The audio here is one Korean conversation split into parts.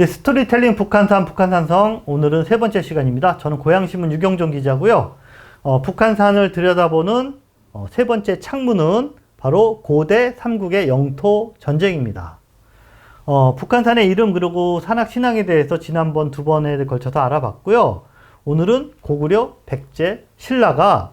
네, 스토리텔링 북한산, 북한산성. 오늘은 세 번째 시간입니다. 저는 고양신문 유경종 기자고요. 북한산을 들여다보는 세 번째 창문은 바로 고대 삼국의 영토 전쟁입니다. 북한산의 이름 그리고 산악 신앙에 대해서 지난번 두 번에 걸쳐서 알아봤고요. 오늘은 고구려 백제 신라가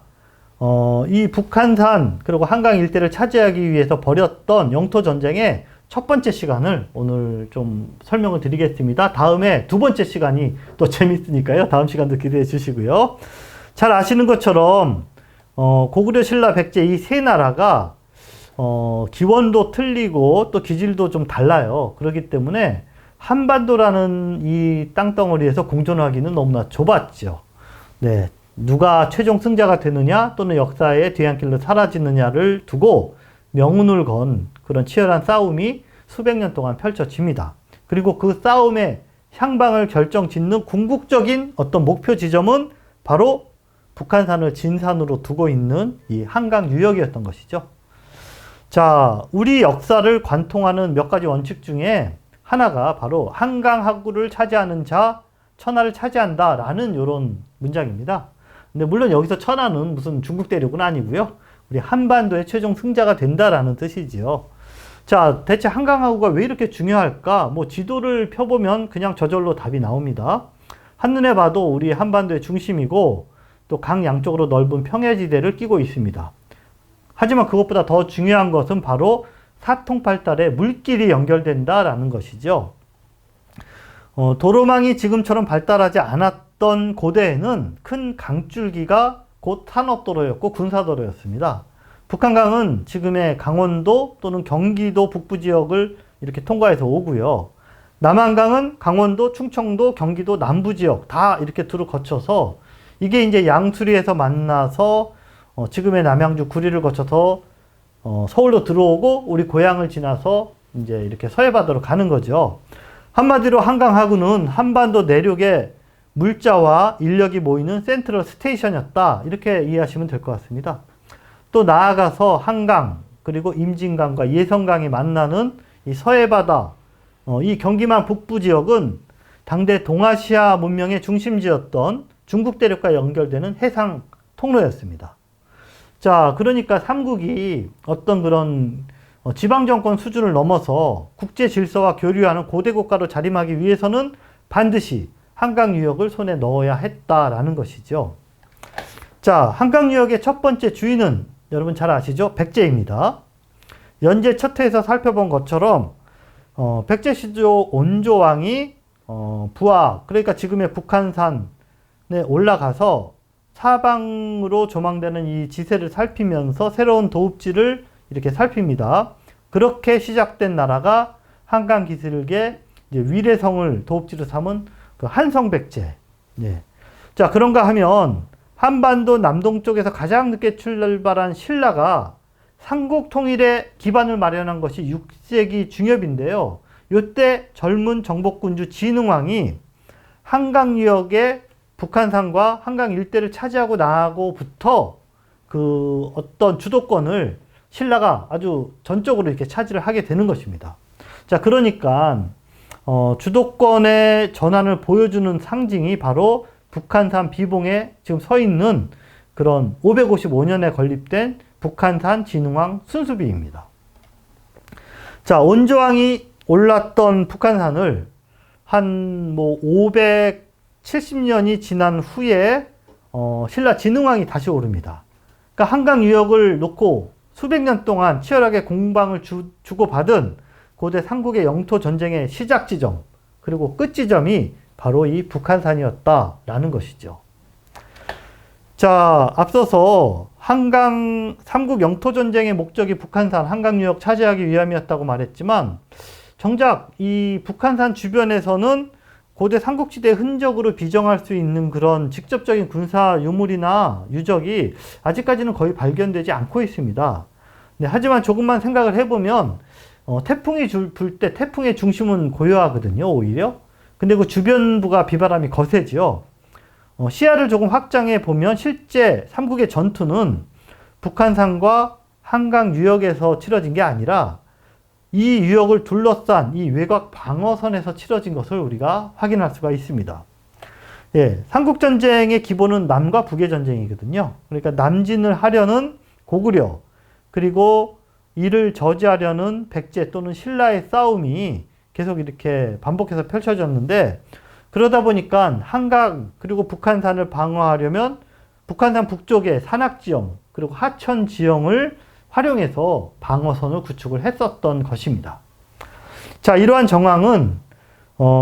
이 북한산 그리고 한강 일대를 차지하기 위해서 벌였던 영토 전쟁의 첫 번째 시간을 오늘 좀 설명을 드리겠습니다. 다음에 두 번째 시간이 또 재밌으니까요. 다음 시간도 기대해 주시고요. 잘 아시는 것처럼 고구려 신라 백제 이 세 나라가 기원도 틀리고 또 기질도 좀 달라요. 그렇기 때문에 한반도라는 이 땅덩어리에서 공존하기는 너무나 좁았죠. 네, 누가 최종 승자가 되느냐 또는 역사의 뒤안길로 사라지느냐를 두고 명운을 건 그런 치열한 싸움이 수백 년 동안 펼쳐집니다. 그리고 그 싸움의 향방을 결정짓는 궁극적인 어떤 목표 지점은 바로 북한산을 진산으로 두고 있는 이 한강 유역이었던 것이죠. 자, 우리 역사를 관통하는 몇 가지 원칙 중에 하나가 바로 한강 하구를 차지하는 자, 천하를 차지한다 라는 이런 문장입니다. 근데 물론 여기서 천하는 무슨 중국 대륙은 아니고요. 우리 한반도의 최종 승자가 된다라는 뜻이지요. 자, 대체 한강하구가 왜 이렇게 중요할까? 뭐 지도를 펴보면 그냥 저절로 답이 나옵니다. 한눈에 봐도 우리 한반도의 중심이고 또 강 양쪽으로 넓은 평야지대를 끼고 있습니다. 하지만 그것보다 더 중요한 것은 바로 사통팔달에 물길이 연결된다라는 것이죠. 도로망이 지금처럼 발달하지 않았던 고대에는 큰 강줄기가 곧 산업도로였고 군사도로였습니다. 북한강은 지금의 강원도 또는 경기도 북부 지역을 이렇게 통과해서 오고요. 남한강은 강원도, 충청도, 경기도 남부 지역 다 이렇게 두루 거쳐서 이게 이제 양수리에서 만나서 지금의 남양주 구리를 거쳐서 서울로 들어오고 우리 고향을 지나서 이제 이렇게 서해바다로 가는 거죠. 한마디로 한강하구는 한반도 내륙에 물자와 인력이 모이는 센트럴 스테이션이었다. 이렇게 이해하시면 될 것 같습니다. 또 나아가서 한강 그리고 임진강과 예성강이 만나는 이 서해바다, 이 경기만 북부 지역은 당대 동아시아 문명의 중심지였던 중국 대륙과 연결되는 해상 통로였습니다. 자, 그러니까 삼국이 어떤 그런 지방정권 수준을 넘어서 국제 질서와 교류하는 고대 국가로 자림하기 위해서는 반드시 한강 유역을 손에 넣어야 했다라는 것이죠. 자, 한강 유역의 첫 번째 주인은 여러분 잘 아시죠? 백제입니다. 연제 첫 회에서 살펴본 것처럼 백제 시조 온조왕이 부하, 그러니까 지금의 북한산에 올라가서 사방으로 조망되는 이 지세를 살피면서 새로운 도읍지를 이렇게 살핍니다. 그렇게 시작된 나라가 한강 기슭에 위례성을 도읍지로 삼은 그 한성백제. 예. 자, 그런가 하면 한반도 남동쪽에서 가장 늦게 출발한 신라가 삼국 통일의 기반을 마련한 것이 6세기 중엽인데요. 이때 젊은 정복군주 진흥왕이 한강 유역의 북한산과 한강 일대를 차지하고 나고부터 그 어떤 주도권을 신라가 아주 전적으로 이렇게 차지를 하게 되는 것입니다. 자, 그러니까 주도권의 전환을 보여주는 상징이 바로 북한산 비봉에 지금 서 있는 그런 555년에 건립된 북한산 진흥왕 순수비입니다. 자, 온조왕이 올랐던 북한산을 한 570년이 지난 후에 신라 진흥왕이 다시 오릅니다. 그러니까 한강 유역을 놓고 수백 년 동안 치열하게 공방을 주고받은 고대 삼국의 영토 전쟁의 시작 지점 그리고 끝 지점이 바로 이 북한산이었다라는 것이죠. 자, 앞서서 한강 삼국 영토 전쟁의 목적이 북한산, 한강 유역 차지하기 위함이었다고 말했지만 정작 이 북한산 주변에서는 고대 삼국지대의 흔적으로 비정할 수 있는 그런 직접적인 군사 유물이나 유적이 아직까지는 거의 발견되지 않고 있습니다. 네, 하지만 조금만 생각을 해보면 태풍이 불 때 태풍의 중심은 고요하거든요, 오히려. 근데 그 주변부가 비바람이 거세지요. 시야를 조금 확장해 보면 실제 삼국의 전투는 북한산과 한강 유역에서 치러진 게 아니라 이 유역을 둘러싼 이 외곽 방어선에서 치러진 것을 우리가 확인할 수가 있습니다. 예, 삼국전쟁의 기본은 남과 북의 전쟁이거든요. 그러니까 남진을 하려는 고구려, 그리고 이를 저지하려는 백제 또는 신라의 싸움이 계속 이렇게 반복해서 펼쳐졌는데, 그러다 보니까 한강 그리고 북한산을 방어하려면 북한산 북쪽의 산악지형 그리고 하천지형을 활용해서 방어선을 구축을 했었던 것입니다. 자, 이러한 정황은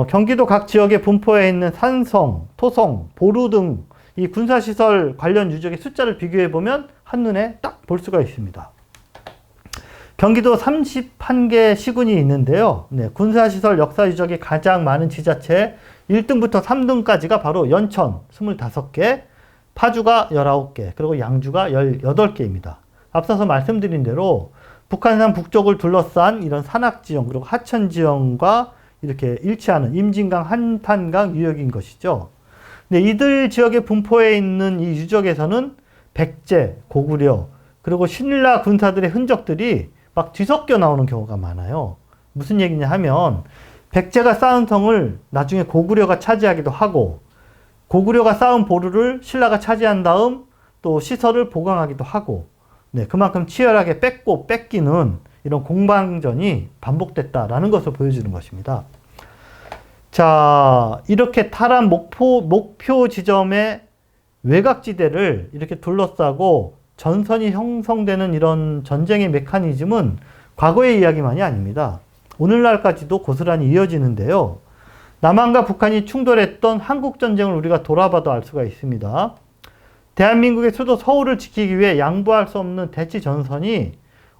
경기도 각 지역에 분포해 있는 산성, 토성, 보루 등 이 군사시설 관련 유적의 숫자를 비교해 보면 한눈에 딱 볼 수가 있습니다. 경기도 31개 시군이 있는데요. 네, 군사시설 역사 유적이 가장 많은 지자체 1등부터 3등까지가 바로 연천 25개, 파주가 19개, 그리고 양주가 18개입니다. 앞서서 말씀드린 대로 북한산 북쪽을 둘러싼 이런 산악지형 그리고 하천지형과 이렇게 일치하는 임진강, 한탄강 유역인 것이죠. 네, 이들 지역에 분포해 있는 이 유적에서는 백제, 고구려, 그리고 신라 군사들의 흔적들이 막 뒤섞여 나오는 경우가 많아요. 무슨 얘기냐 하면 백제가 쌓은 성을 나중에 고구려가 차지하기도 하고, 고구려가 쌓은 보루를 신라가 차지한 다음 또 시설을 보강하기도 하고, 네, 그만큼 치열하게 뺏고 뺏기는 이런 공방전이 반복됐다라는 것을 보여주는 것입니다. 자, 이렇게 탈환 목표 지점의 외곽지대를 이렇게 둘러싸고 전선이 형성되는 이런 전쟁의 메커니즘은 과거의 이야기만이 아닙니다. 오늘날까지도 고스란히 이어지는데요. 남한과 북한이 충돌했던 한국전쟁을 우리가 돌아봐도 알 수가 있습니다. 대한민국의 수도 서울을 지키기 위해 양보할 수 없는 대치 전선이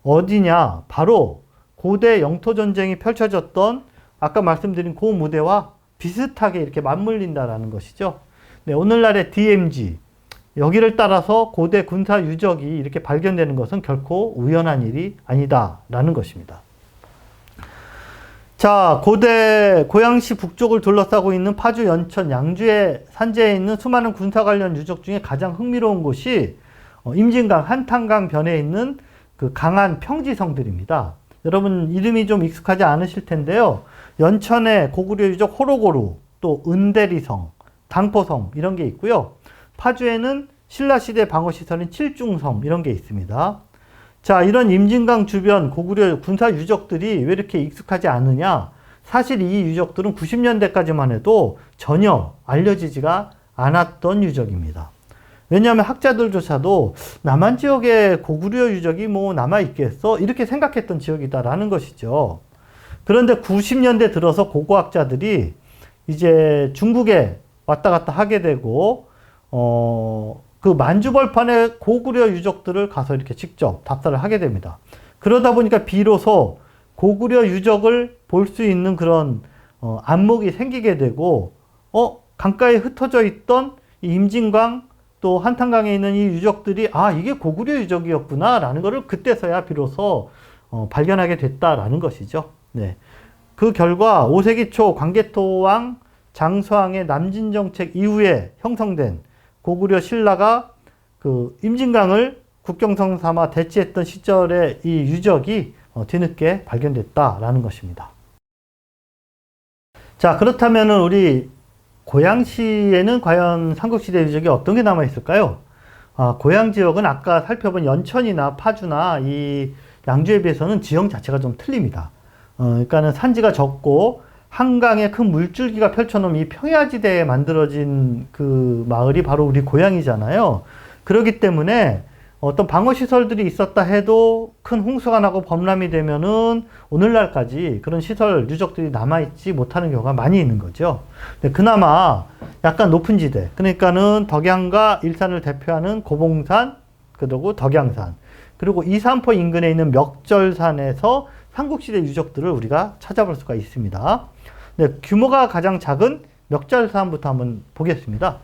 어디냐? 바로 고대 영토전쟁이 펼쳐졌던 아까 말씀드린 그 무대와 비슷하게 이렇게 맞물린다라는 것이죠. 네, 오늘날의 DMZ, 여기를 따라서 고대 군사 유적이 이렇게 발견되는 것은 결코 우연한 일이 아니다라는 것입니다. 자, 고대 고양시 북쪽을 둘러싸고 있는 파주, 연천, 양주의 산지에 있는 수많은 군사 관련 유적 중에 가장 흥미로운 곳이 임진강, 한탄강 변에 있는 그 강한 평지성들입니다. 여러분 이름이 좀 익숙하지 않으실 텐데요. 연천에 고구려 유적 호로고루, 또 은대리성, 당포성 이런 게 있고요. 파주에는 신라시대 방어시설인 칠중성 이런 게 있습니다. 자, 이런 임진강 주변 고구려 군사 유적들이 왜 이렇게 익숙하지 않느냐? 사실 이 유적들은 90년대까지만 해도 전혀 알려지지가 않았던 유적입니다. 왜냐하면 학자들조차도 남한 지역에 고구려 유적이 뭐 남아있겠어? 이렇게 생각했던 지역이다라는 것이죠. 그런데 90년대 들어서 고고학자들이 이제 중국에 왔다 갔다 하게 되고, 그 만주벌판의 고구려 유적들을 가서 이렇게 직접 답사를 하게 됩니다. 그러다 보니까 비로소 고구려 유적을 볼 수 있는 그런 안목이 생기게 되고, 강가에 흩어져 있던 이 임진강 또 한탄강에 있는 이 유적들이 이게 고구려 유적이었구나 라는 것을 그때서야 비로소 발견하게 됐다라는 것이죠. 네. 그 결과 5세기 초 광개토왕 장수왕의 남진 정책 이후에 형성된 고구려 신라가 그 임진강을 국경성 삼아 대치했던 시절의 이 유적이 뒤늦게 발견됐다라는 것입니다. 자, 그렇다면 우리 고양시에는 과연 삼국시대 유적이 어떤 게 남아 있을까요? 고양 지역은 아까 살펴본 연천이나 파주나 이 양주에 비해서는 지형 자체가 좀 틀립니다. 그러니까는 산지가 적고 한강에 큰 물줄기가 펼쳐놓은 이 평야지대에 만들어진 그 마을이 바로 우리 고양이잖아요. 그렇기 때문에 어떤 방어시설들이 있었다 해도 큰 홍수가 나고 범람이 되면은 오늘날까지 그런 시설, 유적들이 남아있지 못하는 경우가 많이 있는 거죠. 근데 그나마 약간 높은 지대, 그러니까는 덕양과 일산을 대표하는 고봉산, 그리고 덕양산, 그리고 이산포 인근에 있는 멱절산에서 삼국시대 유적들을 우리가 찾아볼 수가 있습니다. 네, 규모가 가장 작은 멱절산부터 한번 보겠습니다.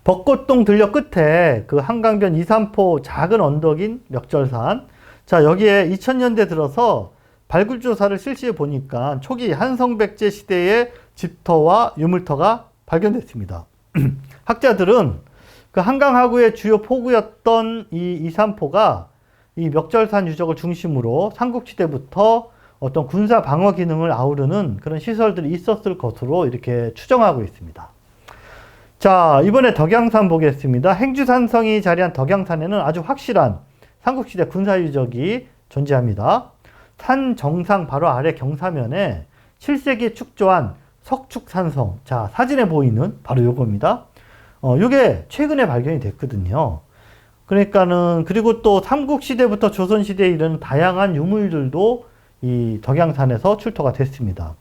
벚꽃동 들녘 끝에 그 한강변 이산포 작은 언덕인 멱절산. 자, 여기에 2000년대 들어서 발굴조사를 실시해 보니까 초기 한성백제 시대의 집터와 유물터가 발견됐습니다. 학자들은 그 한강 하구의 주요 포구였던 이 이산포가 이 멱절산 유적을 중심으로 삼국시대부터 어떤 군사 방어 기능을 아우르는 그런 시설들이 있었을 것으로 이렇게 추정하고 있습니다. 자, 이번에 덕양산 보겠습니다. 행주산성이 자리한 덕양산에는 아주 확실한 삼국시대 군사유적이 존재합니다. 산 정상 바로 아래 경사면에 7세기에 축조한 석축산성. 자, 사진에 보이는 바로 요겁니다. 요게 최근에 발견이 됐거든요. 그러니까는, 그리고 또 삼국시대부터 조선시대에 이르는 다양한 유물들도 이 덕양산에서 출토가 됐습니다.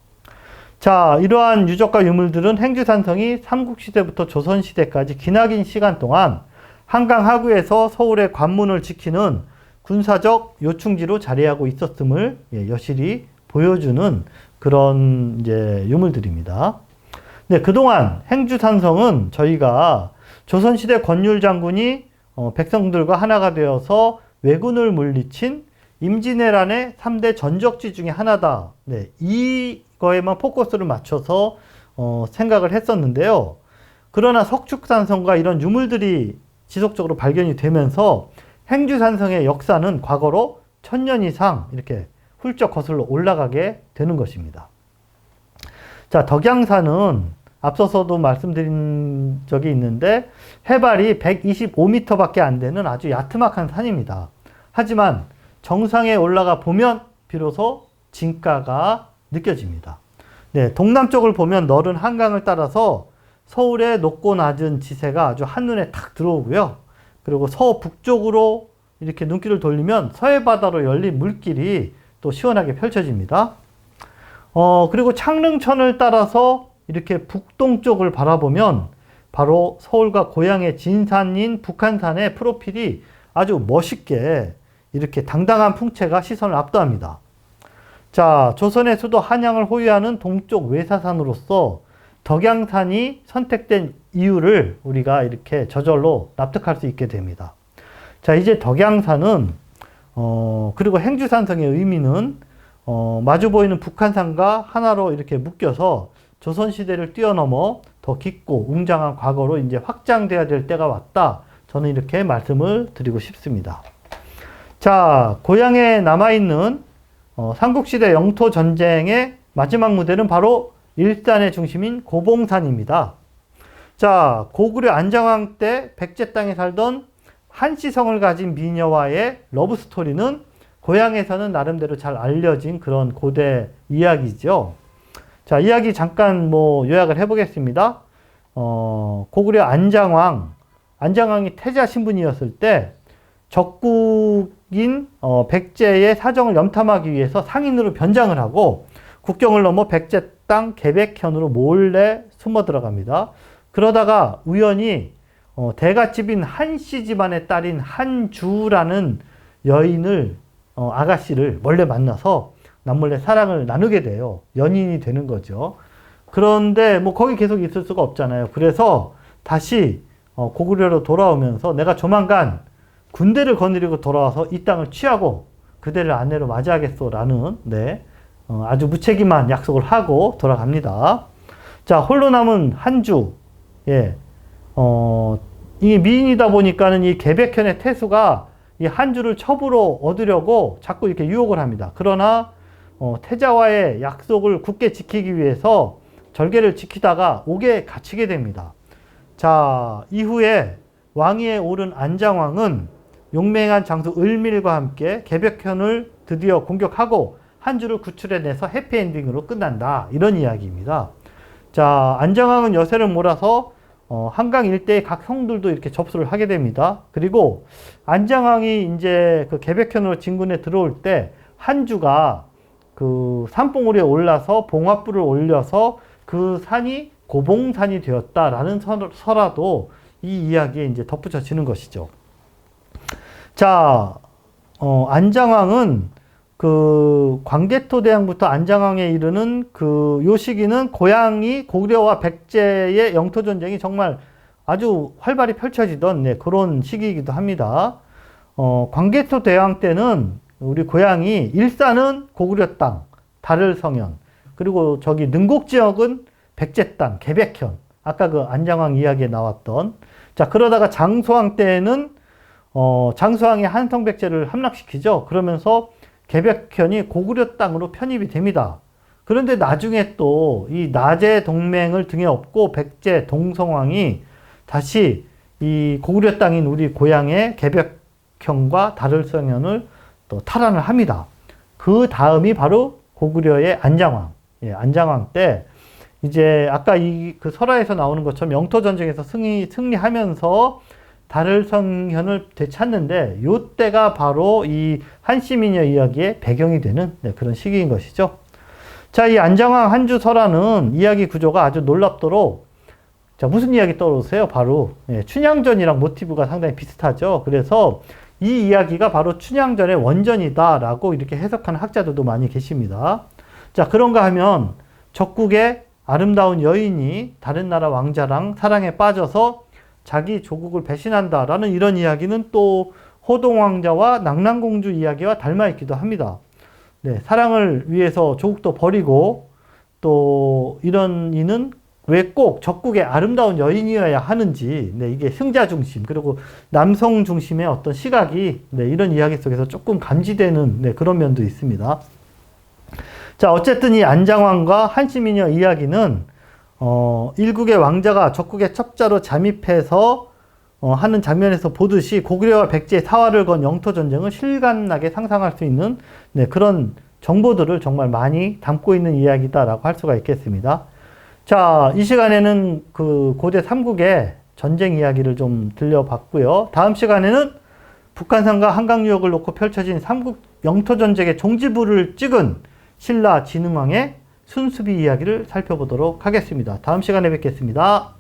자, 이러한 유적과 유물들은 행주산성이 삼국시대부터 조선시대까지 기나긴 시간 동안 한강 하구에서 서울의 관문을 지키는 군사적 요충지로 자리하고 있었음을 여실히 보여주는 그런 이제 유물들입니다. 네, 그동안 행주산성은 저희가 조선시대 권율 장군이 백성들과 하나가 되어서 왜군을 물리친 임진왜란의 3대 전적지 중에 하나다. 네, 이거에만 포커스를 맞춰서 생각을 했었는데요. 그러나 석축산성과 이런 유물들이 지속적으로 발견이 되면서 행주산성의 역사는 과거로 1000년 이상 이렇게 훌쩍 거슬러 올라가게 되는 것입니다. 자, 덕양산은 앞서서도 말씀드린 적이 있는데 해발이 125m 밖에 안 되는 아주 야트막한 산입니다. 하지만 정상에 올라가 보면 비로소 진가가 느껴집니다. 네, 동남쪽을 보면 너른 한강을 따라서 서울의 높고 낮은 지세가 아주 한눈에 탁 들어오고요. 그리고 서북쪽으로 이렇게 눈길을 돌리면 서해바다로 열린 물길이 또 시원하게 펼쳐집니다. 그리고 창릉천을 따라서 이렇게 북동쪽을 바라보면 바로 서울과 고향의 진산인 북한산의 프로필이 아주 멋있게 이렇게 당당한 풍채가 시선을 압도합니다. 자, 조선의 수도 한양을 호위하는 동쪽 외사산으로서 덕양산이 선택된 이유를 우리가 이렇게 저절로 납득할 수 있게 됩니다. 자, 이제 덕양산은 그리고 행주산성의 의미는 마주 보이는 북한산과 하나로 이렇게 묶여서 조선시대를 뛰어넘어 더 깊고 웅장한 과거로 이제 확장돼야 될 때가 왔다. 저는 이렇게 말씀을 드리고 싶습니다. 자, 고향에 남아있는 삼국시대 영토전쟁의 마지막 무대는 바로 일산의 중심인 고봉산입니다. 자, 고구려 안장왕 때 백제 땅에 살던 한시성을 가진 미녀와의 러브스토리는 고향에서는 나름대로 잘 알려진 그런 고대 이야기죠. 자, 이야기 잠깐 요약을 해보겠습니다. 고구려 안장왕이 태자 신분이었을 때 적국인 백제의 사정을 염탐하기 위해서 상인으로 변장을 하고 국경을 넘어 백제 땅 개백현으로 몰래 숨어 들어갑니다. 그러다가 우연히 대갓집인 한씨 집안의 딸인 한주라는 여인을 아가씨를 몰래 만나서 남몰래 사랑을 나누게 돼요. 연인이 되는 거죠. 그런데 거기 계속 있을 수가 없잖아요. 그래서 다시 고구려로 돌아오면서 내가 조만간 군대를 거느리고 돌아와서 이 땅을 취하고 그대를 아내로 맞이하겠소라는 아주 무책임한 약속을 하고 돌아갑니다. 자, 홀로 남은 한주. 이 미인이다 보니까는 이 개백현의 태수가 이 한주를 첩으로 얻으려고 자꾸 이렇게 유혹을 합니다. 그러나 태자와의 약속을 굳게 지키기 위해서 절개를 지키다가 옥에 갇히게 됩니다. 자, 이후에 왕위에 오른 안장왕은 용맹한 장수 을밀과 함께 개백현을 드디어 공격하고 한주를 구출해내서 해피엔딩으로 끝난다. 이런 이야기입니다. 자, 안장왕은 여세를 몰아서 한강 일대의 각 성들도 이렇게 접수를 하게 됩니다. 그리고 안장왕이 이제 그 개백현으로 진군에 들어올 때 한주가 그 산봉우리에 올라서 봉화불을 올려서 그 산이 고봉산이 되었다라는 설화도 이 이야기에 이제 덧붙여지는 것이죠. 자, 안장왕은 그 광개토 대왕부터 안장왕에 이르는 요 시기는 고향이 고구려와 백제의 영토 전쟁이 정말 아주 활발히 펼쳐지던 그런 시기이기도 합니다. 광개토 대왕 때는 우리 고향이 일산은 고구려 땅, 달을성현, 그리고 저기 능곡 지역은 백제 땅, 개백현. 아까 그 안장왕 이야기에 나왔던. 자, 그러다가 장소왕 때에는 장수왕이 한성백제를 함락시키죠. 그러면서 개백현이 고구려 땅으로 편입이 됩니다. 그런데 나중에 또 이 나제 동맹을 등에 업고 백제 동성왕이 다시 이 고구려 땅인 우리 고향의 개백현과 다를성현을 또 탈환을 합니다. 그 다음이 바로 고구려의 안장왕. 예, 안장왕 때 이제 아까 그 설화에서 나오는 것처럼 영토 전쟁에서 승리하면서 다를성현을 되찾는데 요때가 바로 이 한시미녀 이야기의 배경이 되는 그런 시기인 것이죠. 자, 이 안장왕 한주 설화는 이야기 구조가 아주 놀랍도록 자, 무슨 이야기 떠오르세요? 바로 춘향전이랑 모티브가 상당히 비슷하죠. 그래서 이 이야기가 바로 춘향전의 원전이다라고 이렇게 해석하는 학자들도 많이 계십니다. 자, 그런가 하면 적국의 아름다운 여인이 다른 나라 왕자랑 사랑에 빠져서 자기 조국을 배신한다라는 이런 이야기는 또 호동왕자와 낙랑공주 이야기와 닮아 있기도 합니다. 네, 사랑을 위해서 조국도 버리고 또 이런 이는 왜 꼭 적국의 아름다운 여인이어야 하는지, 네, 이게 승자 중심, 그리고 남성 중심의 어떤 시각이, 네, 이런 이야기 속에서 조금 감지되는, 네, 그런 면도 있습니다. 자, 어쨌든 이 안장왕과 한시미녀 이야기는, 일국의 왕자가 적국의 첩자로 잠입해서, 하는 장면에서 보듯이 고구려와 백제의 사활을 건 영토 전쟁을 실감나게 상상할 수 있는, 네, 그런 정보들을 정말 많이 담고 있는 이야기다라고 할 수가 있겠습니다. 자, 이 시간에는 그 고대 삼국의 전쟁 이야기를 좀 들려봤고요. 다음 시간에는 북한산과 한강 유역을 놓고 펼쳐진 삼국 영토 전쟁의 종지부를 찍은 신라 진흥왕의 순수비 이야기를 살펴보도록 하겠습니다. 다음 시간에 뵙겠습니다.